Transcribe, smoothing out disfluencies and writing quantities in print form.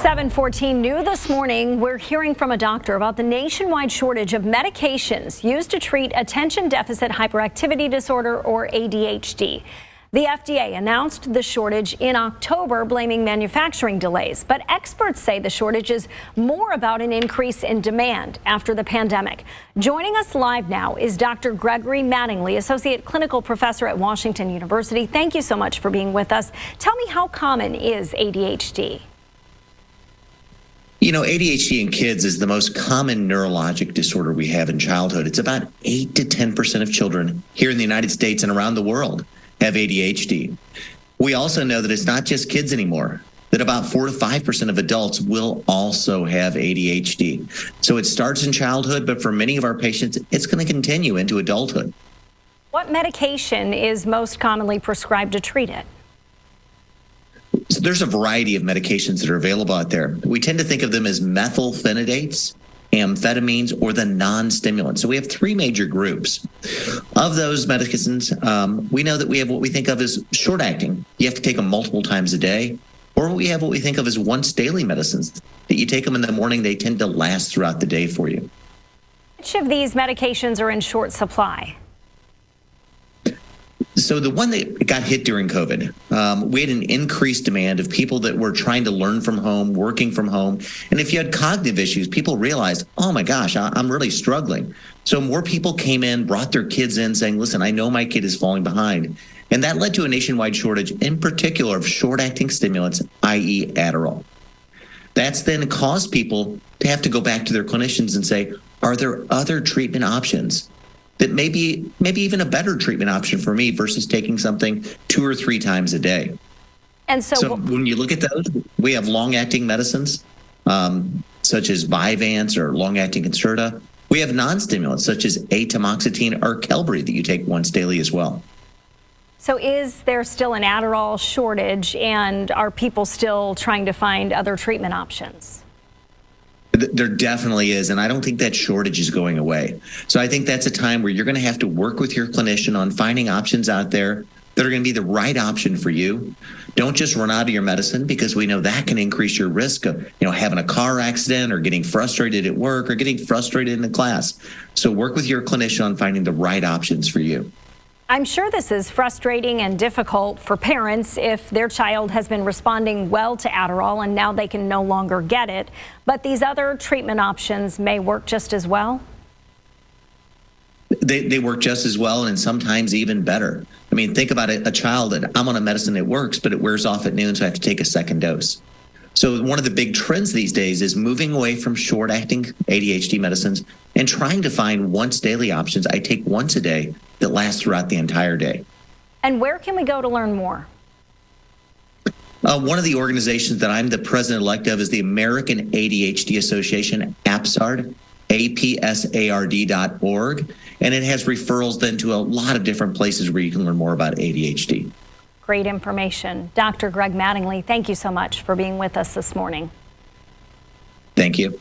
7:14 new this morning. We're hearing from a doctor about the nationwide shortage of medications used to treat attention deficit hyperactivity disorder, or ADHD. The FDA announced the shortage in October, blaming manufacturing delays. But experts say the shortage is more about an increase in demand after the pandemic. Joining us live now is Dr. Gregory Mattingly, Associate Clinical Professor at Washington University. Thank you so much for being with us. Tell me, how common is ADHD? You know, ADHD in kids is the most common neurologic disorder we have in childhood. It's about 8 to 10% of children here in the United States and around the world have ADHD. We also know that it's not just kids anymore, that about 4 to 5% of adults will also have ADHD. So it starts in childhood, but for many of our patients, it's going to continue into adulthood. What medication is most commonly prescribed to treat it? So there's a variety of medications that are available out there. We tend to think of them as methylphenidates, amphetamines, or the non-stimulants. So we have three major groups. Of those medicines, we know that we have what we think of as short-acting. You have to take them multiple times a day. Or we have what we think of as once-daily medicines, that you take them in the morning, they tend to last throughout the day for you. Which of these medications are in short supply? So the one that got hit during COVID, we had an increased demand of people that were trying to learn from home, working from home. And if you had cognitive issues, people realized, oh my gosh, I'm really struggling. So more people came in, brought their kids in saying, listen, I know my kid is falling behind. And that led to a nationwide shortage, in particular of short-acting stimulants, i.e. Adderall. That's then caused people to have to go back to their clinicians and say, are there other treatment options that maybe even a better treatment option for me versus taking something 2 or 3 times a day? And so when you look at those, we have long-acting medicines, such as Vyvanse or long-acting Concerta. We have non-stimulants, such as atomoxetine or Qelbree, that you take once daily as well. So is there still an Adderall shortage, and are people still trying to find other treatment options? There definitely is, and I don't think that shortage is going away. So I think that's a time where you're going to have to work with your clinician on finding options out there that are going to be the right option for you. Don't just run out of your medicine, because we know that can increase your risk of, having a car accident or getting frustrated at work or getting frustrated in the class. So work with your clinician on finding the right options for you. I'm sure this is frustrating and difficult for parents if their child has been responding well to Adderall and now they can no longer get it. But these other treatment options may work just as well. They work just as well, and sometimes even better. I mean, think about it, a child that I'm on a medicine that works, but it wears off at noon, so I have to take a second dose. So one of the big trends these days is moving away from short-acting ADHD medicines and trying to find once-daily options I take once a day that last throughout the entire day. And where can we go to learn more? One of the organizations that I'm the president-elect of is the American ADHD Association, APSARD, apsard.org, and it has referrals then to a lot of different places where you can learn more about ADHD. Great information. Dr. Greg Mattingly, thank you so much for being with us this morning. Thank you.